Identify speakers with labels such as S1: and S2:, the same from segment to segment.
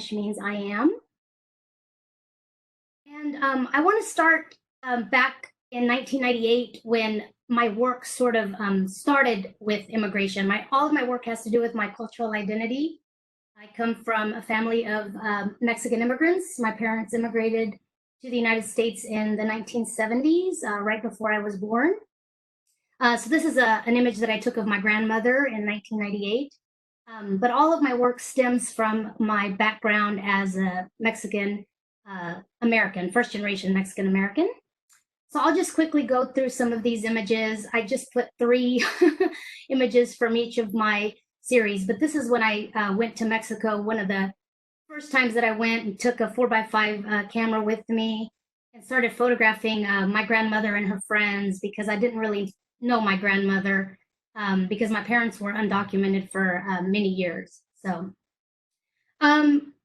S1: means I am. And I want to start back in 1998 when my work sort of started with immigration. All of my work has to do with my cultural identity. I come from a family of Mexican immigrants. My parents immigrated to the United States in the 1970s, right before I was born. So this is an image that I took of my grandmother in 1998. But all of my work stems from my background as a Mexican American, first generation Mexican American. So I'll just quickly go through some of these images. I just put 3 images from each of my series, but this is when I went to Mexico, one of the first times that I went, and took a 4x5 camera with me and started photographing my grandmother and her friends, because I didn't really know my grandmother because my parents were undocumented for many years. So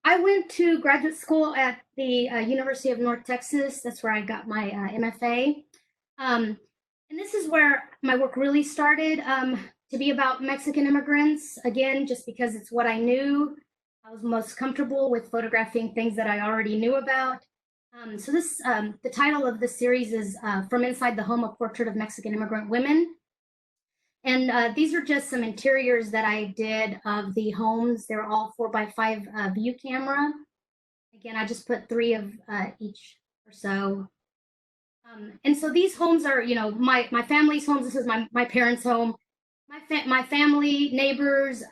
S1: I went to graduate school at the University of North Texas. That's where I got my MFA. And this is where my work really started to be about Mexican immigrants. Again, just because it's what I knew. I was most comfortable with photographing things that I already knew about. So this, the title of this series is From Inside the Home, a Portrait of Mexican Immigrant Women. And these are just some interiors that I did of the homes. They're all 4x5 view camera. Again, I just put 3 of each or so. And so these homes are, you know, my family's homes. This is my parents' home. My family, neighbors,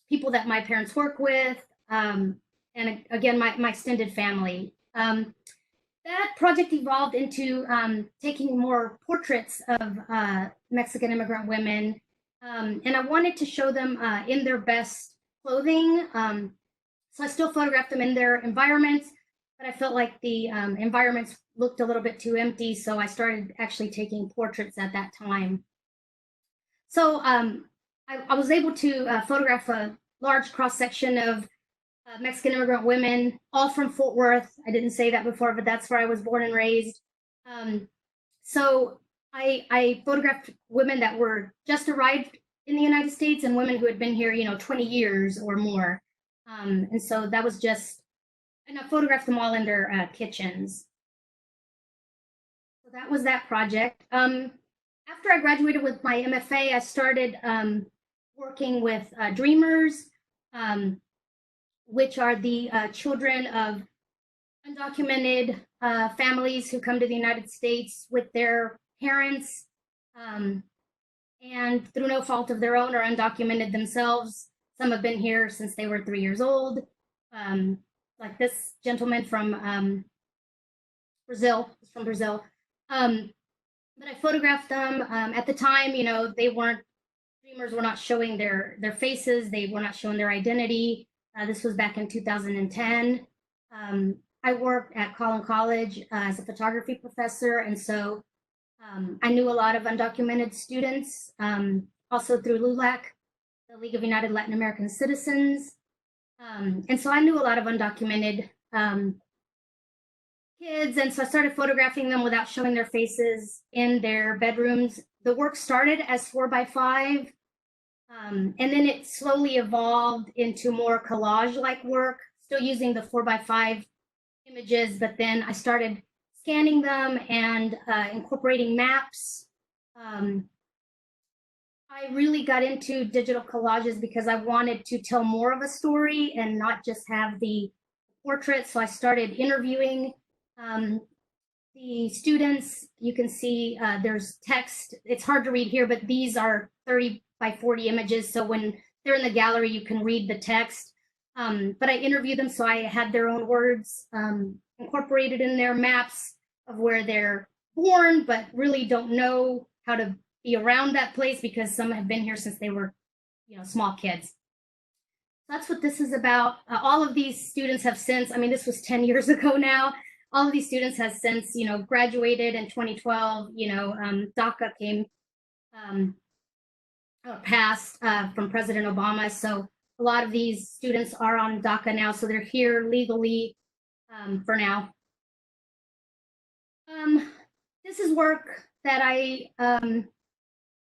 S1: people that my parents work with, and again, my extended family. That project evolved into taking more portraits of Mexican immigrant women, and I wanted to show them in their best clothing. So I still photographed them in their environments, but I felt like the environments looked a little bit too empty, so I started actually taking portraits at that time. So I was able to photograph a large cross-section of Mexican immigrant women, all from Fort Worth. I didn't say that before, but that's where I was born and raised. So I photographed women that were just arrived in the United States and women who had been here, you know, 20 years or more. And so that was just, and I photographed them all in their kitchens. So that was that project. After I graduated with my MFA, I started working with Dreamers, which are the children of undocumented families who come to the United States with their parents, and through no fault of their own are undocumented themselves. Some have been here since they were 3 years old, like this gentleman from Brazil. But I photographed them. At the time, you know, Dreamers were not showing their faces. They were not showing their identity. This was back in 2010. I worked at Collin College as a photography professor, and so I knew a lot of undocumented students, also through LULAC, the League of United Latin American Citizens. And so I knew a lot of undocumented kids, and so I started photographing them without showing their faces in their bedrooms. The work started as 4x5, and then it slowly evolved into more collage-like work, still using the 4x5 images, but then I started scanning them and incorporating maps. I really got into digital collages because I wanted to tell more of a story and not just have the portrait. So I started interviewing the students. You can see there's text. It's hard to read here, but these are 30x40 images. So when they're in the gallery, you can read the text. But I interviewed them, so I had their own words incorporated in their maps of where they're born, but really don't know how to be around that place because some have been here since they were, you know, small kids. That's what this is about. All of these students have since, I mean, this was 10 years ago now. All of these students have since, you know, graduated in 2012. You know, DACA came passed from President Obama. So a lot of these students are on DACA now, so they're here legally for now. This is work that I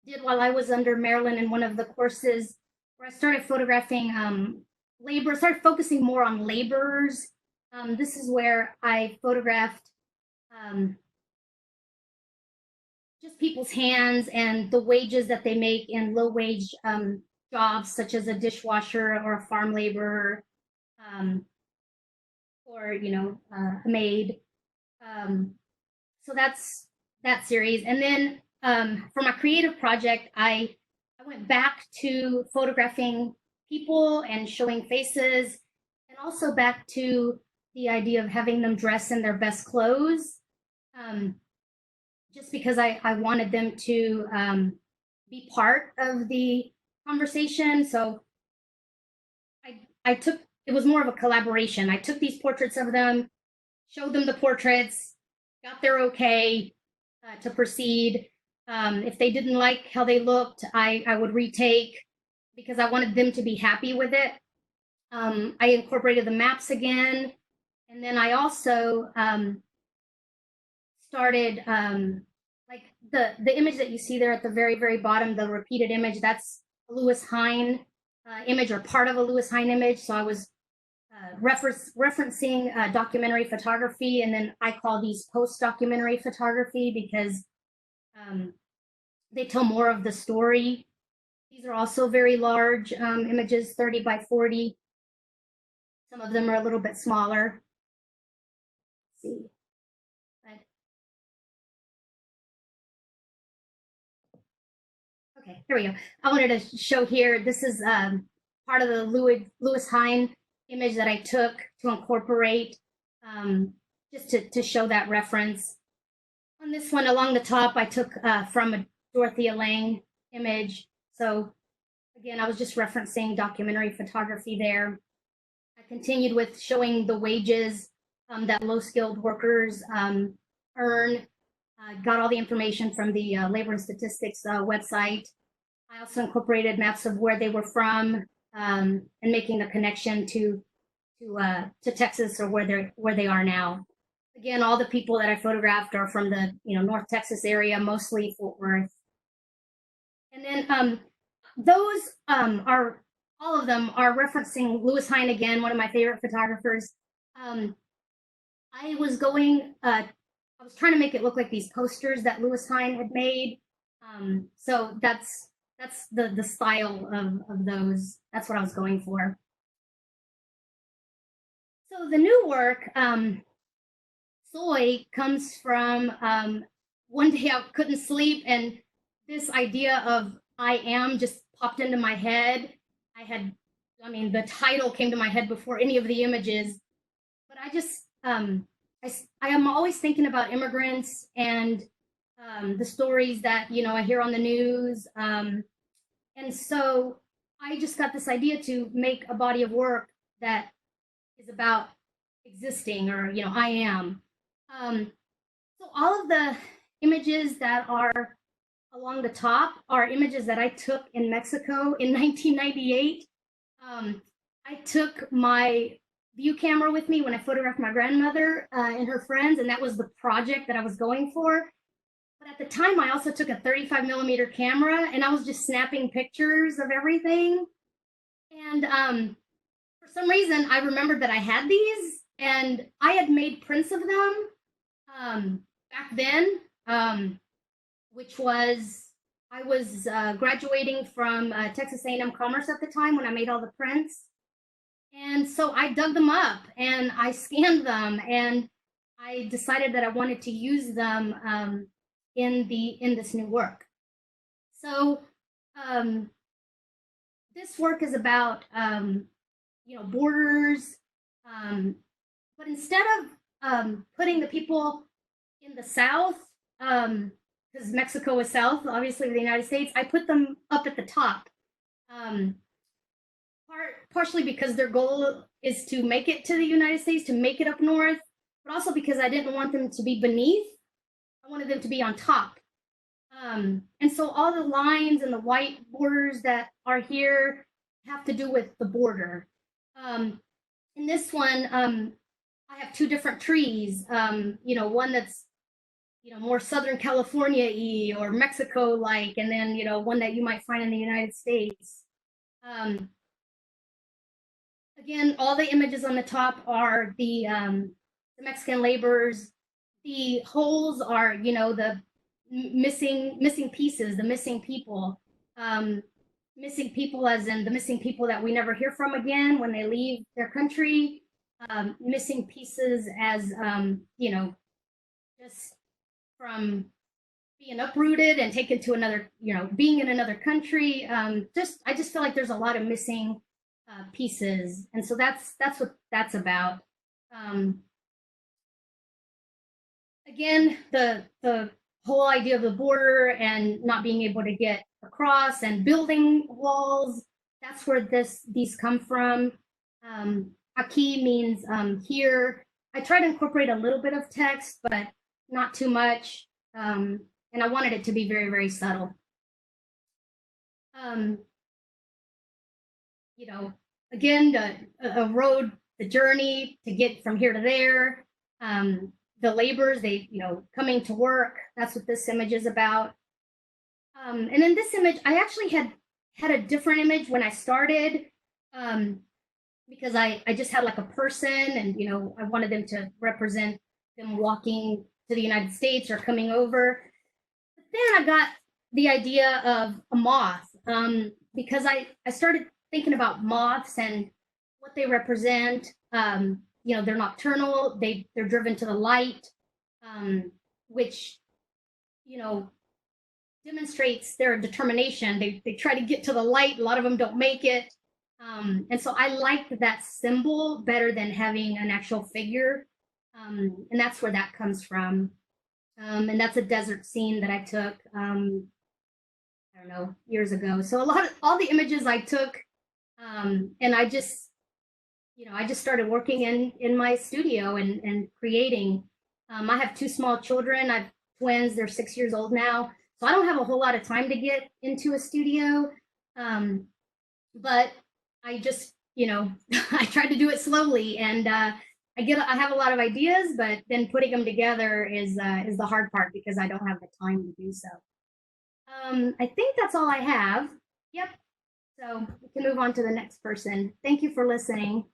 S1: did while I was under Maryland in one of the courses where I started photographing labor, started focusing more on laborers. This is where I photographed just people's hands and the wages that they make in low wage jobs, such as a dishwasher or a farm laborer, or a maid. So that's that series. And then for my creative project, I went back to photographing people and showing faces, and also back to the idea of having them dress in their best clothes, just because I wanted them to be part of the conversation. So I took, it was more of a collaboration. I took these portraits of them, showed them the portraits, got their okay to proceed. If they didn't like how they looked, I would retake, because I wanted them to be happy with it. I incorporated the maps again. And then I also started, like the image that you see there at the very, very bottom, the repeated image, that's a Lewis Hine image, or part of a Lewis Hine image. So I was referencing documentary photography, and then I call these post-documentary photography, because they tell more of the story. These are also very large images, 30 by 40. Some of them are a little bit smaller. Let's see. Okay, here we go. I wanted to show here, this is part of the Lewis Hine image that I took to incorporate, just to show that reference. On this one, along the top, I took from a Dorothea Lange image. So again, I was just referencing documentary photography there. I continued with showing the wages that low-skilled workers earn. Got all the information from the Labor and Statistics website. I also incorporated maps of where they were from, and making the connection to Texas, or where they are now. Again, all the people that I photographed are from the North Texas area, mostly Fort Worth. And then those are, all of them are referencing Lewis Hine again, one of my favorite photographers. I was trying to make it look like these posters that Lewis Hine had made. So that's the style of those. That's what I was going for. So the new work, Soy, comes from one day I couldn't sleep, and this idea of I am just popped into my head. The title came to my head before any of the images, but I just, I am always thinking about immigrants and the stories that I hear on the news, and so I just got this idea to make a body of work that is about existing, or I am. So all of the images that are along the top are images that I took in Mexico in 1998. I took my view camera with me when I photographed my grandmother and her friends, and that was the project that I was going for. But at the time, I also took a 35mm camera, and I was just snapping pictures of everything. And for some reason, I remembered that I had these, and I had made prints of them back then, which was, I was graduating from Texas A&M Commerce at the time when I made all the prints. And so I dug them up and I scanned them, and I decided that I wanted to use them in this new work. So this work is about borders, but instead of putting the people in the South, because Mexico is South, obviously, of the United States, I put them up at the top. Partially because their goal is to make it to the United States, to make it up north, but also because I didn't want them to be beneath. I wanted them to be on top. And so all the lines and the white borders that are here have to do with the border. In this one, I have two different trees, one that's more Southern California-y or Mexico-like, and then one that you might find in the United States. Again, all the images on the top are the Mexican laborers. The holes are, you know, the missing pieces, the missing people. Missing people as in the missing people that we never hear from again when they leave their country. Missing pieces as, you know, just from being uprooted and taken to another, you know, being in another country. I just feel like there's a lot of missing pieces, and so that's what that's about. Again, the whole idea of the border and not being able to get across and building walls, that's where these come from. Aquí means here. I try to incorporate a little bit of text, but not too much. And I wanted it to be very, very subtle. You know, again, a road, the journey to get from here to there. The laborers, they, you know, coming to work. That's what this image is about. And then this image, I actually had a different image when I started, because I just had like a person, and you know, I wanted them to represent them walking to the United States or coming over. But then I got the idea of a moth, because I started thinking about moths and what they represent. You know, they're nocturnal, they're driven to the light, which, you know, demonstrates their determination. They try to get to the light. A lot of them don't make it. And so I like that symbol better than having an actual figure. And that's where that comes from. And that's a desert scene that I took, I don't know, years ago. So all the images I took, and I just, you know, I just started working in my studio and creating. I have 2 small children. I have twins. They're 6 years old now. So I don't have a whole lot of time to get into a studio. But I just, you know, I tried to do it slowly, and I have a lot of ideas, but then putting them together is the hard part because I don't have the time to do so. I think that's all I have. Yep. So we can move on to the next person. Thank you for listening.